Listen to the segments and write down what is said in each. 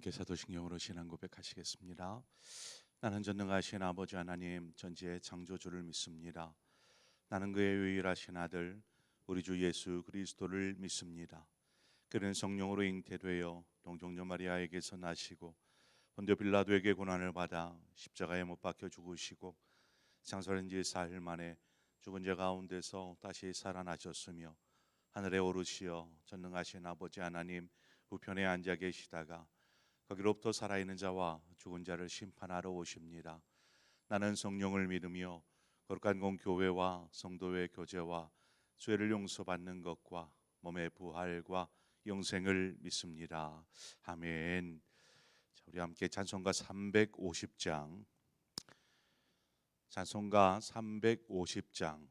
함께 사도신경으로 신앙 고백하시겠습니다. 나는 전능하신 아버지 하나님 전지의 창조주를 믿습니다. 나는 그의 유일하신 아들 우리 주 예수 그리스도를 믿습니다. 그는 성령으로 잉태되어 동정녀 마리아에게서 나시고 본디오 빌라도에게 고난을 받아 십자가에 못 박혀 죽으시고 장사된 지 사흘 만에 죽은 자 가운데서 다시 살아나셨으며 하늘에 오르시어 전능하신 아버지 하나님 우편에 앉아 계시다가 거기로부터 살아있는 자와 죽은 자를 심판하러 오십니다. 나는 성령을 믿으며 거룩한 공교회와 성도의 교제와 죄를 용서받는 것과 몸의 부활과 영생을 믿습니다. 아멘. 자, 우리 함께 찬송가 350장, 찬송가 350장.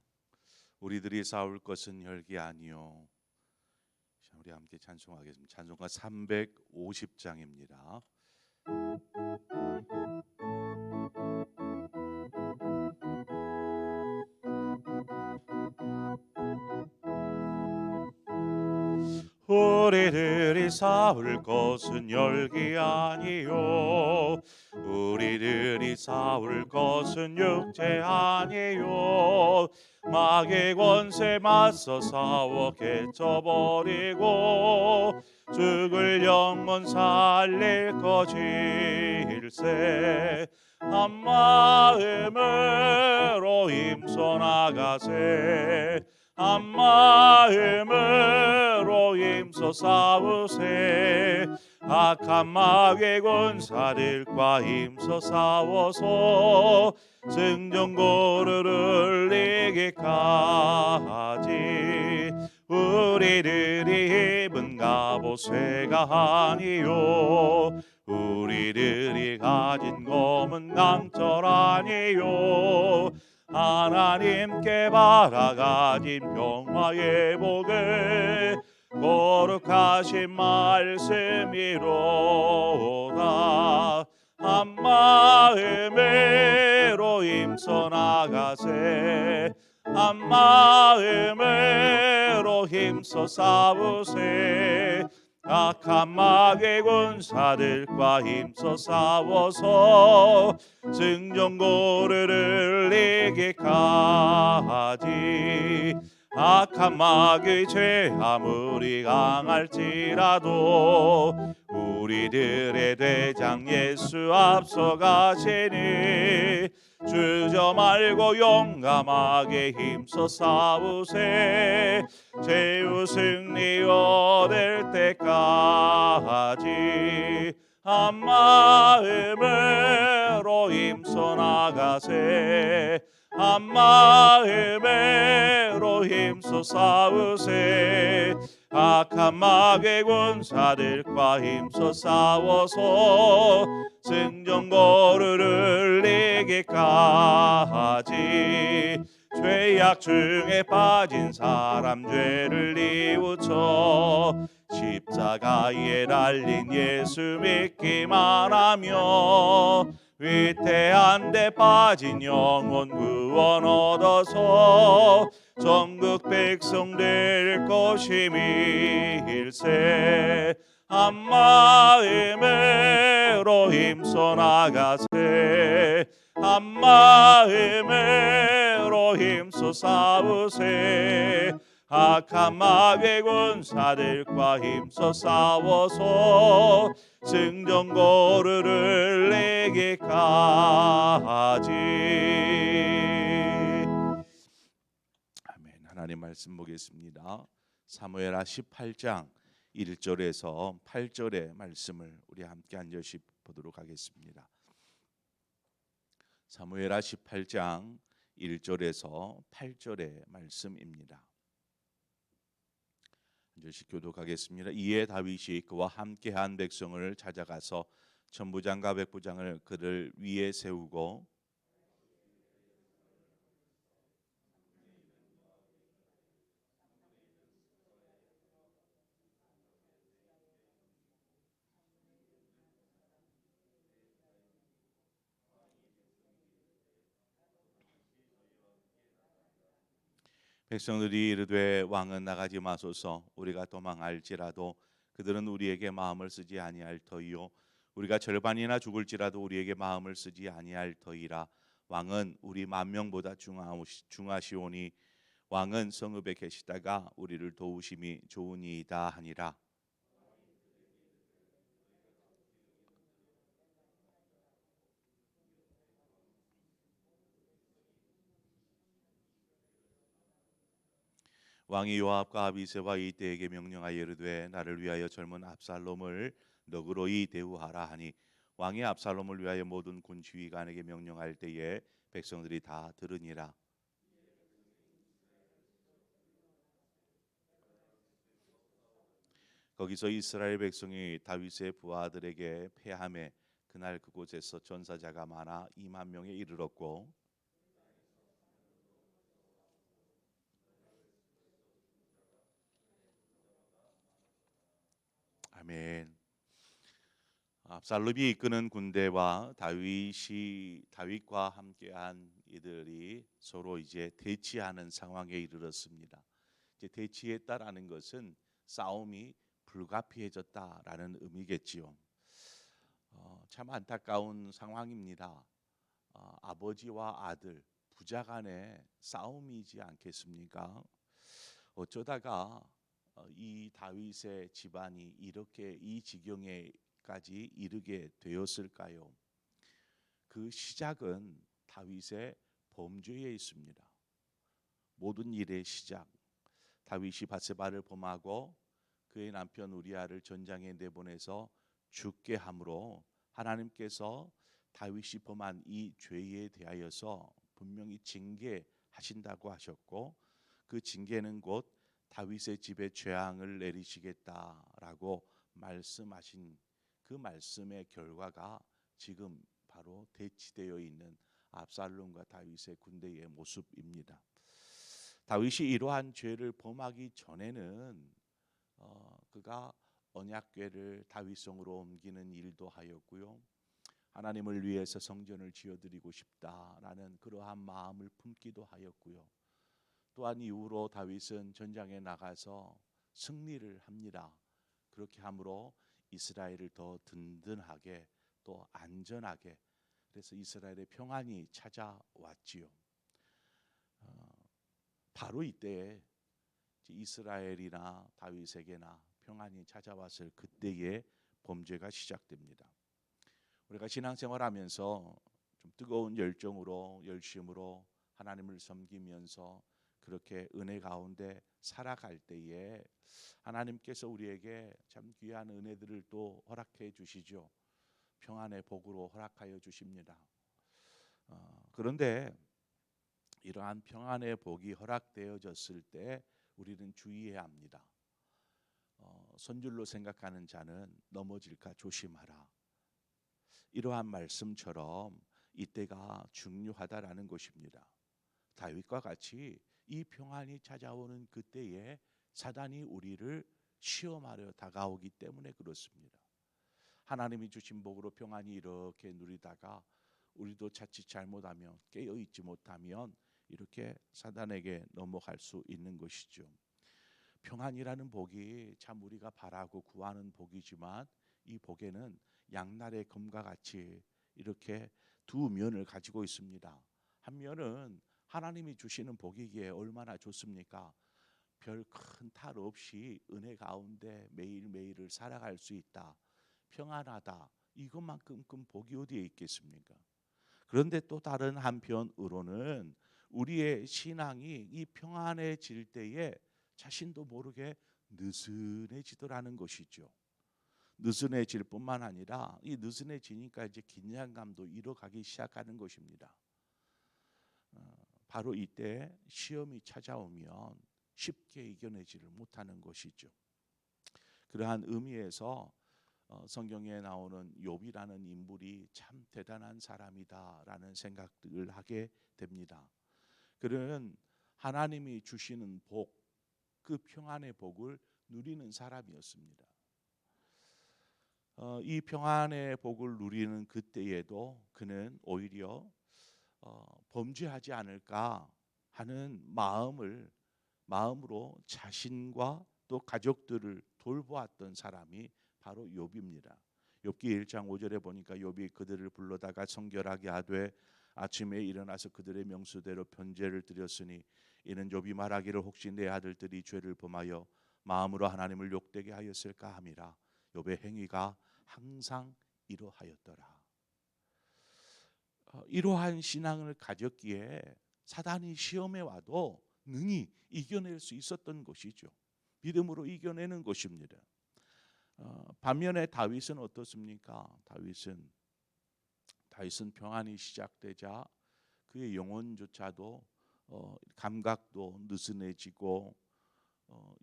우리들이 싸울 것은 혈기 아니요. 자, 우리 함께 찬송하겠습니다. 찬송가 350장입니다. 우리들이 싸울 것은 혈기 아니요, 우리들이 싸울 것은 육체 아니요. 마귀의 권세 맞서 싸워 깨쳐버리고 죽을 영혼 살릴 것일세. 한 마음으로 힘써 나가세. 한 마음으로 힘써 싸우세. 악한 마귀의 군사들과 힘써 싸워서 승전고를 이기까지. 우리들이 입은 갑옷쇠가 아니요, 우리들이 가진 검은 강철 아니요. 하나님께 받아가진 평화의 복을 거룩하신 말씀이로다. 한 마음으로 힘써 나가세. 한 마음으로 힘써 싸우세. 악한 마귀의 군사들과 힘써 싸워서 승전고를 이기까지. 악한 마귀의 죄 아무리 강할지라도 우리들의 대장 예수 앞서가시니 주저 말고 용감하게 힘써 싸우세. 최후 승리 얻을 때까지. 한 마음으로 힘써 나가세. 한 마음으로 힘써 싸우세. 악한 마귀의 군사들과 힘써 싸워서 승전고를 이기까지. 죄악 중에 빠진 사람 죄를 뉘우쳐 십자가에 달린 예수 믿기만 하며 위태한 데 빠진 영혼 구원 얻어서 전국 백성 될 것임일세. 한 마음으로 힘써 나가세. 한 마음으로 힘써 싸우세. 악한 마귀의 군사들과 힘써 싸워서 승전고를 이기까지. 아멘. 하나님 말씀 보겠습니다. 사무엘하 18장 1절에서 8절의 말씀을 우리 함께 한 절씩 보도록 하겠습니다. 사무엘하 18장 1절에서 8절의 말씀입니다. 한 절씩 교독하겠습니다. 이에 다윗이 그와 함께한 백성을 찾아가서 천부장과 백부장을 그들 위에 세우고 백성들이 이르되 왕은 나가지 마소서. 우리가 도망할지라도 그들은 우리에게 마음을 쓰지 아니할 터이요, 우리가 절반이나 죽을지라도 우리에게 마음을 쓰지 아니할 터이라. 왕은 우리 만명보다 중하시오니 왕은 성읍에 계시다가 우리를 도우심이 좋으니이다 하니라. 왕이 요압과 아비새와 이때에게 명령하여 이르되 나를 위하여 젊은 압살롬을 너그러이 대우하라 하니 왕이 압살롬을 위하여 모든 군 지휘관에게 명령할 때에 백성들이 다 들으니라. 거기서 이스라엘 백성이 다윗의 부하들에게 패하매 그날 그곳에서 전사자가 많아 2만 명에 이르렀고 아멘. 압살롬이 이끄는 군대와 다윗과 함께한 이들이 서로 이제 대치하는 상황에 이르렀습니다. 이제 대치했다라는 것은 싸움이 불가피해졌다라는 의미겠지요. 참 안타까운 상황입니다. 아버지와 아들, 부자 간의 싸움이지 않겠습니까? 어쩌다가 이 다윗의 집안이 이렇게 이 지경에까지 이르게 되었을까요? 그 시작은 다윗의 범죄에 있습니다. 모든 일의 시작, 다윗이 밧세바를 범하고 그의 남편 우리아를 전장에 내보내서 죽게 함으로 하나님께서 다윗이 범한 이 죄에 대하여서 분명히 징계하신다고 하셨고 그 징계는 곧 다윗의 집에 재앙을 내리시겠다라고 말씀하신 그 말씀의 결과가 지금 바로 대치되어 있는 압살롬과 다윗의 군대의 모습입니다. 다윗이 이러한 죄를 범하기 전에는 그가 언약궤를 다윗성으로 옮기는 일도 하였고요. 하나님을 위해서 성전을 지어드리고 싶다라는 그러한 마음을 품기도 하였고요. 또한 이후로 다윗은 전장에 나가서 승리를 합니다. 그렇게 함으로 이스라엘을 더 든든하게 또 안전하게 그래서 이스라엘의 평안이 찾아왔지요. 바로 이때에 이스라엘이나 다윗에게나 평안이 찾아왔을 그때의 범죄가 시작됩니다. 우리가 신앙생활하면서 좀 뜨거운 열정으로 열심으로 하나님을 섬기면서 그렇게 은혜 가운데 살아갈 때에 하나님께서 우리에게 참 귀한 은혜들을 또 허락해 주시죠. 평안의 복으로 허락하여 주십니다. 그런데 이러한 평안의 복이 허락되어졌을 때 우리는 주의해야 합니다. 선줄로 생각하는 자는 넘어질까 조심하라. 이러한 말씀처럼 이때가 중요하다라는 것입니다. 다윗과 같이 이 평안이 찾아오는 그때에 사단이 우리를 시험하려 다가오기 때문에 그렇습니다. 하나님이 주신 복으로 평안이 이렇게 누리다가 우리도 자칫 잘못하면 깨어있지 못하면 이렇게 사단에게 넘어갈 수 있는 것이죠. 평안이라는 복이 참 우리가 바라고 구하는 복이지만 이 복에는 양날의 검과 같이 이렇게 두 면을 가지고 있습니다. 한 면은 하나님이 주시는 복이기에 얼마나 좋습니까? 별 큰 탈 없이 은혜 가운데 매일매일을 살아갈 수 있다. 평안하다. 이것만큼 큰 복이 어디에 있겠습니까? 그런데 또 다른 한편으로는 우리의 신앙이 이 평안해질 때에 자신도 모르게 느슨해지더라는 것이죠. 느슨해질 뿐만 아니라 이 느슨해지니까 이제 긴장감도 잃어가기 시작하는 것입니다. 바로 이때 시험이 찾아오면 쉽게 이겨내지를 못하는 것이죠. 그러한 의미에서 성경에 나오는 욥이라는 인물이 참 대단한 사람이다라는 생각을 하게 됩니다. 그는 하나님이 주시는 복, 그 평안의 복을 누리는 사람이었습니다. 이 평안의 복을 누리는 그때에도 그는 오히려 범죄하지 않을까 하는 마음으로 자신과 또 가족들을 돌보았던 사람이 바로 욥입니다. 욥기 1장 5절에 보니까 욥이 그들을 불러다가 성결하게 하되 아침에 일어나서 그들의 명수대로 번제를 드렸으니 이는 욥이 말하기를 혹시 내 아들들이 죄를 범하여 마음으로 하나님을 욕되게 하였을까 함이라. 욥의 행위가 항상 이러하였더라. 이러한 신앙을 가졌기에 사단이 시험에 와도 능히 이겨낼 수 있었던 것이죠. 믿음으로 이겨내는 것입니다. 반면에 다윗은 어떻습니까? 다윗은 평안이 시작되자 그의 영혼조차도 감각도 느슨해지고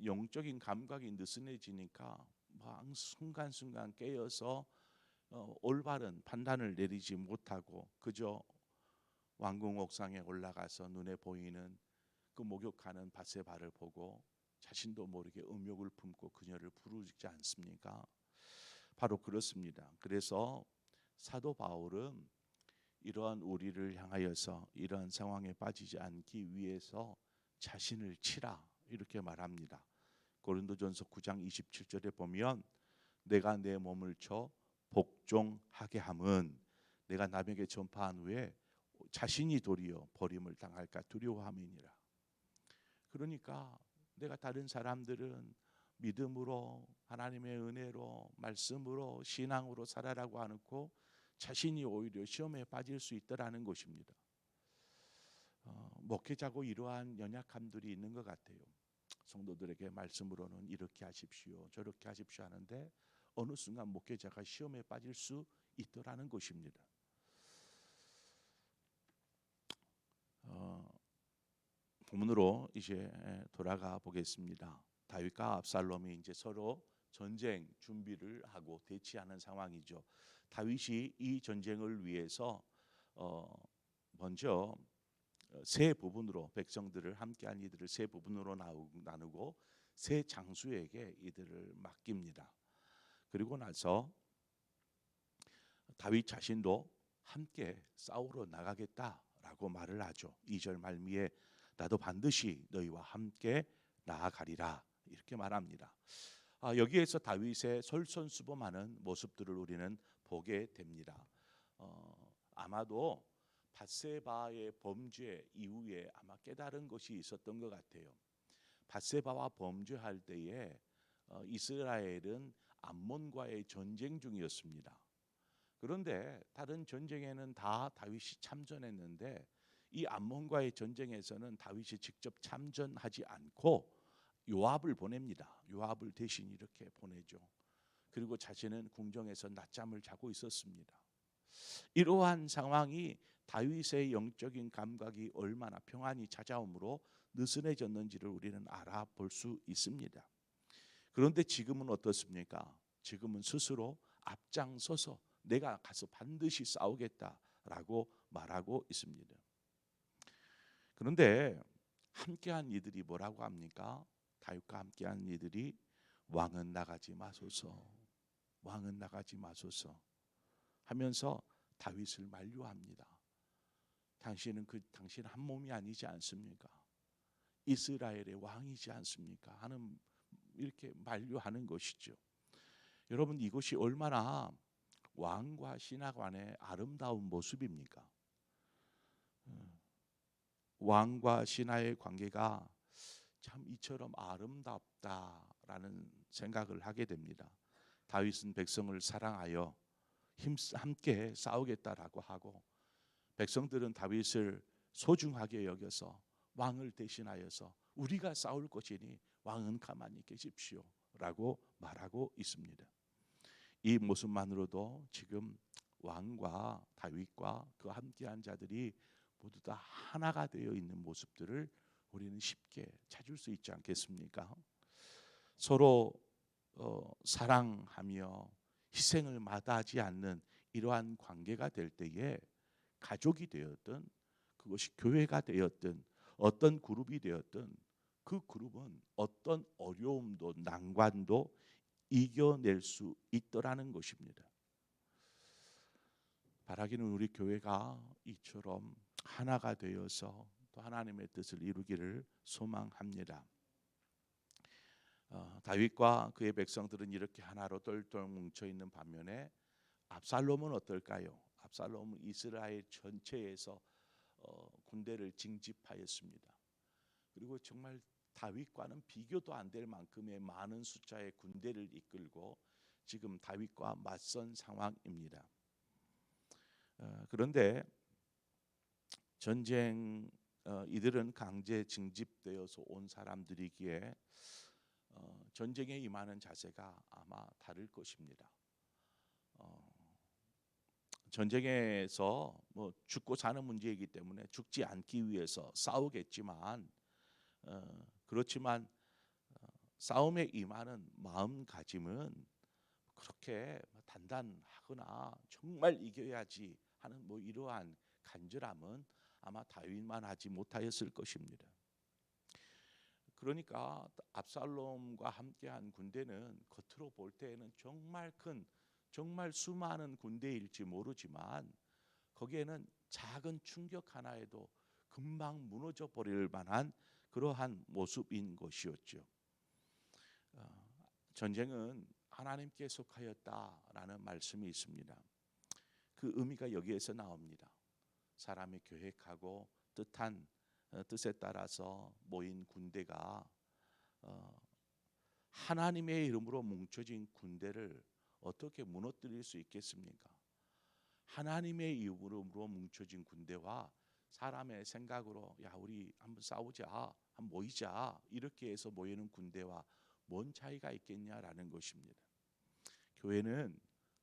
영적인 감각이 느슨해지니까 막 순간순간 깨어서 올바른 판단을 내리지 못하고 그저 왕궁 옥상에 올라가서 눈에 보이는 그 목욕하는 밧세바를 보고 자신도 모르게 음욕을 품고 그녀를 부르지 않습니까? 바로 그렇습니다. 그래서 사도 바울은 이러한 우리를 향하여서 이러한 상황에 빠지지 않기 위해서 자신을 치라 이렇게 말합니다. 고린도전서 9장 27절에 보면 내가 내 몸을 쳐 복종하게 함은 내가 남에게 전파한 후에 자신이 도리어 버림을 당할까 두려워함이니라. 그러니까 내가 다른 사람들은 믿음으로 하나님의 은혜로 말씀으로 신앙으로 살아라고 하고 자신이 오히려 시험에 빠질 수 있다라는 것입니다. 목회자고 이러한 연약함들이 있는 것 같아요. 성도들에게 말씀으로는 이렇게 하십시오 저렇게 하십시오 하는데 어느 순간 목회자가 시험에 빠질 수 있더라는 것입니다. 본문으로 이제 돌아가 보겠습니다. 다윗과 압살롬이 이제 서로 전쟁 준비를 하고 대치하는 상황이죠. 다윗이 이 전쟁을 위해서 먼저 세 부분으로 백성들을 함께한 이들을 세 부분으로 나누고 세 장수에게 이들을 맡깁니다. 그리고 나서 다윗 자신도 함께 싸우러 나가겠다라고 말을 하죠. 2절 말미에 나도 반드시 너희와 함께 나아가리라 이렇게 말합니다. 여기에서 다윗의 솔선수범하는 모습들을 우리는 보게 됩니다. 아마도 밧세바의 범죄 이후에 아마 깨달은 것이 있었던 것 같아요. 밧세바와 범죄할 때에 이스라엘은 암몬과의 전쟁 중이었습니다. 그런데 다른 전쟁에는 다 다윗이 참전했는데 이 암몬과의 전쟁에서는 다윗이 직접 참전하지 않고 요압을 보냅니다. 요압을 대신 이렇게 보내죠. 그리고 자신은 궁정에서 낮잠을 자고 있었습니다. 이러한 상황이 다윗의 영적인 감각이 얼마나 평안이 찾아옴으로 느슨해졌는지를 우리는 알아볼 수 있습니다. 그런데 지금은 어떻습니까? 지금은 스스로 앞장서서 내가 가서 반드시 싸우겠다라고 말하고 있습니다. 그런데 함께한 이들이 뭐라고 합니까? 다윗과 함께한 이들이 왕은 나가지 마소서, 왕은 나가지 마소서 하면서 다윗을 만류합니다. 당신 한 몸이 아니지 않습니까? 이스라엘의 왕이지 않습니까? 하는 이렇게 만류하는 것이죠. 여러분 이것이 얼마나 왕과 신하 간의 아름다운 모습입니까? 왕과 신하의 관계가 참 이처럼 아름답다라는 생각을 하게 됩니다. 다윗은 백성을 사랑하여 함께 싸우겠다라고 하고 백성들은 다윗을 소중하게 여겨서 왕을 대신하여서 우리가 싸울 것이니 왕은 가만히 계십시오 라고 말하고 있습니다. 이 모습만으로도 지금 왕과 다윗과 그 함께한 자들이 모두 다 하나가 되어 있는 모습들을 우리는 쉽게 찾을 수 있지 않겠습니까? 서로 사랑하며 희생을 마다하지 않는 이러한 관계가 될 때에 가족이 되었든 그것이 교회가 되었든 어떤 그룹이 되었든 그 그룹은 어떤 어려움도 난관도 이겨낼 수 있더라는 것입니다. 바라기는 우리 교회가 이처럼 하나가 되어서 또 하나님의 뜻을 이루기를 소망합니다. 다윗과 그의 백성들은 이렇게 하나로 똘똘 뭉쳐 있는 반면에 압살롬은 어떨까요? 압살롬은 이스라엘 전체에서 군대를 징집하였습니다. 그리고 정말 다윗과는 비교도 안 될 만큼의 많은 숫자의 군대를 이끌고 지금 다윗과 맞선 상황입니다. 그런데 전쟁 이들은 강제 징집되어서 온 사람들이기에 전쟁에 임하는 자세가 아마 다를 것입니다. 전쟁에서 뭐 죽고 사는 문제이기 때문에 죽지 않기 위해서 싸우겠지만 그렇지만 싸움에 임하는 마음가짐은 그렇게 단단하거나 정말 이겨야지 하는 뭐 이러한 간절함은 아마 다윗만 하지 못하였을 것입니다. 그러니까 압살롬과 함께한 군대는 겉으로 볼 때에는 정말 큰, 정말 수많은 군대일지 모르지만 거기에는 작은 충격 하나에도 금방 무너져 버릴 만한 그러한 모습인 것이었죠. 전쟁은 하나님께 속하였다라는 말씀이 있습니다. 그 의미가 여기에서 나옵니다. 사람이 계획하고 뜻에 따라서 모인 군대가 하나님의 이름으로 뭉쳐진 군대를 어떻게 무너뜨릴 수 있겠습니까? 하나님의 이름으로 뭉쳐진 군대와 사람의 생각으로 야 우리 한번 싸우자, 한번 모이자 이렇게 해서 모이는 군대와 뭔 차이가 있겠냐라는 것입니다. 교회는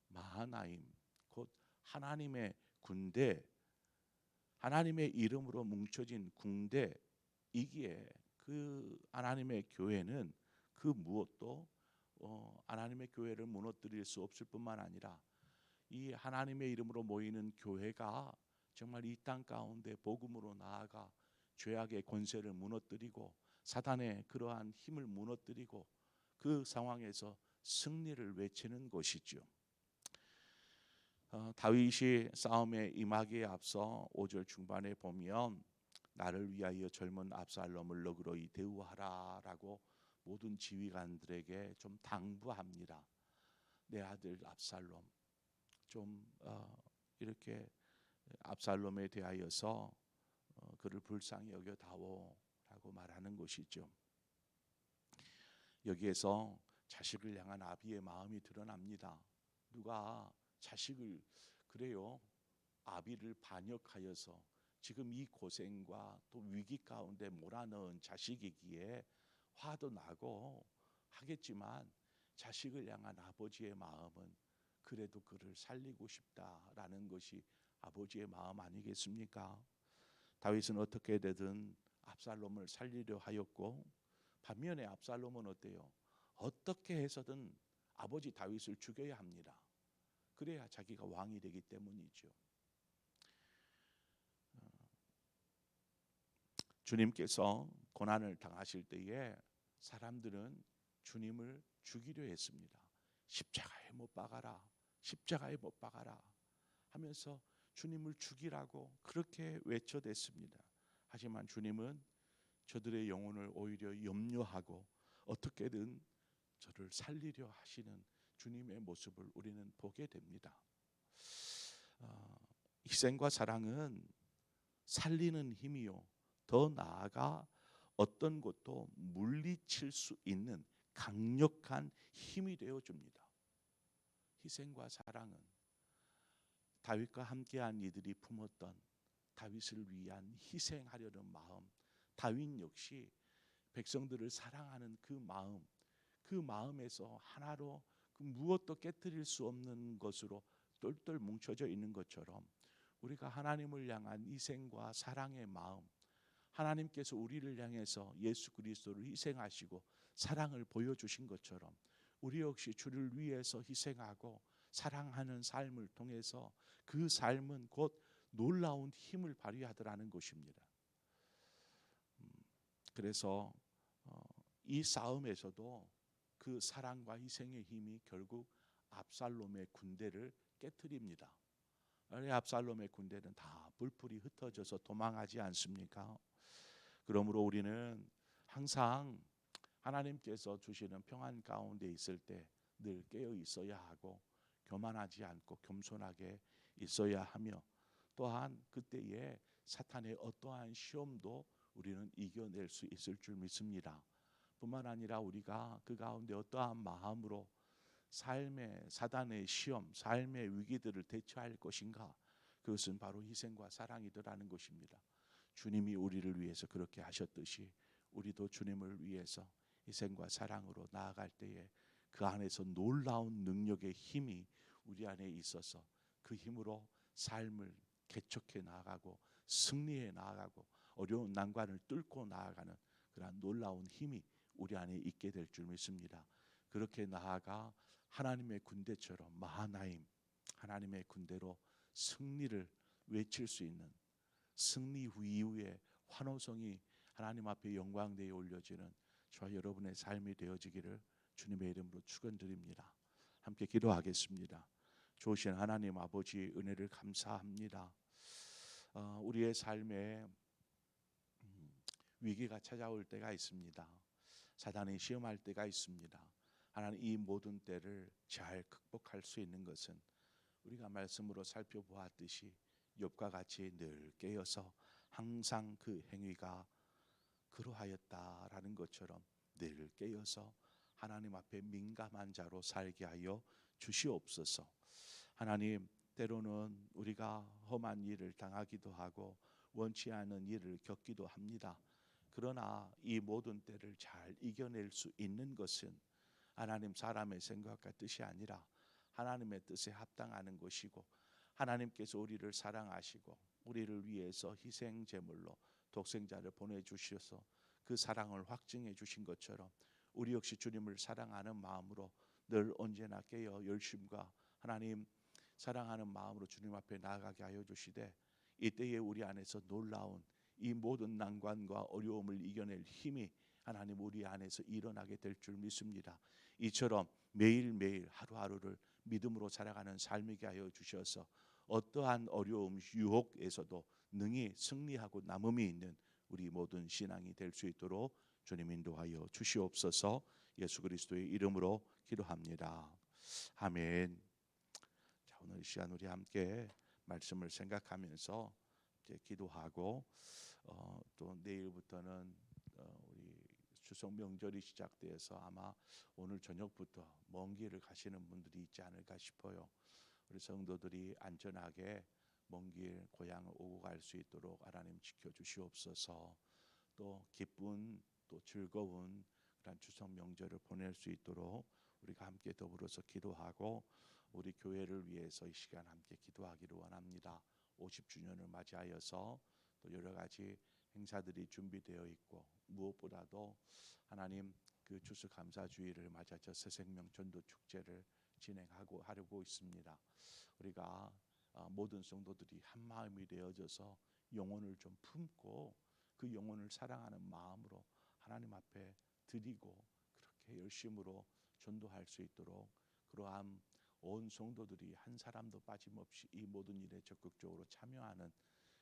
마하나임 곧 하나님의 군대, 하나님의 이름으로 뭉쳐진 군대이기에 그 하나님의 교회는 그 무엇도 하나님의 교회를 무너뜨릴 수 없을 뿐만 아니라 이 하나님의 이름으로 모이는 교회가 정말 이 땅 가운데 복음으로 나아가 죄악의 권세를 무너뜨리고 사단의 그러한 힘을 무너뜨리고 그 상황에서 승리를 외치는 것이죠. 다윗이 싸움에 임하기에 앞서 5절 중반에 보면 나를 위하여 젊은 압살롬을 너그러이 대우하라라고 모든 지휘관들에게 좀 당부합니다. 내 아들 압살롬 좀 이렇게 압살롬에 대하여서 그를 불쌍히 여겨다오라고 말하는 것이죠. 여기에서 자식을 향한 아비의 마음이 드러납니다. 누가 자식을 그래요 아비를 반역하여서 지금 이 고생과 또 위기 가운데 몰아넣은 자식이기에 화도 나고 하겠지만 자식을 향한 아버지의 마음은 그래도 그를 살리고 싶다라는 것이 아버지의 마음 아니겠습니까? 다윗은 어떻게 되든 압살롬을 살리려 하였고 반면에 압살롬은 어때요? 어떻게 해서든 아버지 다윗을 죽여야 합니다. 그래야 자기가 왕이 되기 때문이죠. 주님께서 고난을 당하실 때에 사람들은 주님을 죽이려 했습니다. 십자가에 못 박아라, 십자가에 못 박아라 하면서 주님을 죽이라고 그렇게 외쳐댔습니다. 하지만 주님은 저들의 영혼을 오히려 염려하고 어떻게든 저를 살리려 하시는 주님의 모습을 우리는 보게 됩니다. 희생과 사랑은 살리는 힘이요 더 나아가 어떤 것도 물리칠 수 있는 강력한 힘이 되어줍니다. 희생과 사랑은 다윗과 함께한 이들이 품었던 다윗을 위한 희생하려는 마음, 다윗 역시 백성들을 사랑하는 그 마음, 그 마음에서 하나로 그 무엇도 깨뜨릴 수 없는 것으로 똘똘 뭉쳐져 있는 것처럼 우리가 하나님을 향한 희생과 사랑의 마음, 하나님께서 우리를 향해서 예수 그리스도를 희생하시고 사랑을 보여주신 것처럼 우리 역시 주를 위해서 희생하고 사랑하는 삶을 통해서 그 삶은 곧 놀라운 힘을 발휘하더라는 것입니다. 그래서 이 싸움에서도 그 사랑과 희생의 힘이 결국 압살롬의 군대를 깨트립니다. 압살롬의 군대는 다 불풀이 흩어져서 도망하지 않습니까? 그러므로 우리는 항상 하나님께서 주시는 평안 가운데 있을 때 늘 깨어 있어야 하고 교만하지 않고 겸손하게 있어야 하며, 또한 그때에 사탄의 어떠한 시험도 우리는 이겨낼 수 있을 줄 믿습니다. 뿐만 아니라 우리가 그 가운데 어떠한 마음으로 삶의 사단의 시험, 삶의 위기들을 대처할 것인가, 그것은 바로 희생과 사랑이더라는 것입니다. 주님이 우리를 위해서 그렇게 하셨듯이 우리도 주님을 위해서 희생과 사랑으로 나아갈 때에 그 안에서 놀라운 능력의 힘이 우리 안에 있어서 그 힘으로 삶을 개척해 나아가고 승리해 나아가고 어려운 난관을 뚫고 나아가는 그러한 놀라운 힘이 우리 안에 있게 될 줄 믿습니다. 그렇게 나아가 하나님의 군대처럼 마하나임, 하나님의 군대로 승리를 외칠 수 있는, 승리 후 이후에 환호성이 하나님 앞에 영광되어 올려지는 저와 여러분의 삶이 되어지기를 주님의 이름으로 축원드립니다. 함께 기도하겠습니다. 좋으신 하나님 아버지, 은혜를 감사합니다. 우리의 삶에 위기가 찾아올 때가 있습니다. 사단이 시험할 때가 있습니다. 하나님, 이 모든 때를 잘 극복할 수 있는 것은 우리가 말씀으로 살펴보았듯이 욥과 같이 늘 깨어서 항상 그 행위가 그러하였다라는 것처럼 늘 깨어서 하나님 앞에 민감한 자로 살게 하여 주시옵소서. 하나님, 때로는 우리가 험한 일을 당하기도 하고 원치 않은 일을 겪기도 합니다. 그러나 이 모든 때를 잘 이겨낼 수 있는 것은 하나님, 사람의 생각과 뜻이 아니라 하나님의 뜻에 합당하는 것이고, 하나님께서 우리를 사랑하시고 우리를 위해서 희생 제물로 독생자를 보내주셔서 그 사랑을 확증해 주신 것처럼 우리 역시 주님을 사랑하는 마음으로 늘 언제나 깨어 열심과 하나님 사랑하는 마음으로 주님 앞에 나아가게 하여 주시되, 이때에 우리 안에서 놀라운 이 모든 난관과 어려움을 이겨낼 힘이 하나님 우리 안에서 일어나게 될 줄 믿습니다. 이처럼 매일매일 하루하루를 믿음으로 살아가는 삶이게 하여 주셔서 어떠한 어려움, 유혹에서도 능히 승리하고 남음이 있는 우리 모든 신앙이 될 수 있도록 주님 인도하여 주시옵소서. 예수 그리스도의 이름으로 기도합니다. 아멘. 자, 오늘 이 시간 우리 함께 말씀을 생각하면서 이제 기도하고 또 내일부터는 우리 추석 명절이 시작돼서 아마 오늘 저녁부터 먼 길을 가시는 분들이 있지 않을까 싶어요. 우리 성도들이 안전하게 먼 길 고향을 오고 갈 수 있도록 하나님 지켜주시옵소서. 또 기쁜 또 즐거운 그런 추석 명절을 보낼 수 있도록 우리가 함께 더불어서 기도하고 우리 교회를 위해서 이 시간 함께 기도하기를 원합니다. 50주년을 맞이하여서 또 여러 가지 행사들이 준비되어 있고, 무엇보다도 하나님 그 추수감사주의를 맞아서 새생명 전도 축제를 진행하고 하려고 있습니다. 우리가 모든 성도들이 한 마음이 되어져서 영혼을 좀 품고 그 영혼을 사랑하는 마음으로 하나님 앞에 드리고 그렇게 열심으로 전도할 수 있도록, 그러한 온 성도들이 한 사람도 빠짐없이 이 모든 일에 적극적으로 참여하는,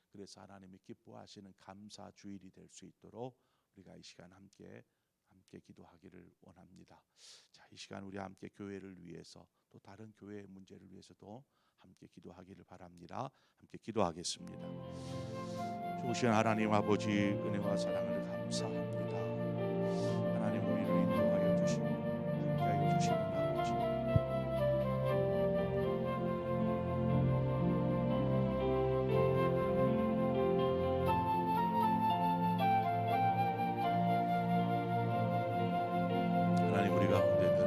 그래서 하나님이 기뻐하시는 감사 주일이 될 수 있도록 우리가 이 시간 함께 기도하기를 원합니다. 자, 이 시간 우리 함께 교회를 위해서 또 다른 교회의 문제를 위해서도 함께 기도하기를 바랍니다. 함께 기도하겠습니다. 좋으신 하나님 아버지, 은혜와 사랑을 감사합니다. 하나님, 우리를 인도하여 주시고 함께하여 주시는 아버지, 하나님 우리 가운데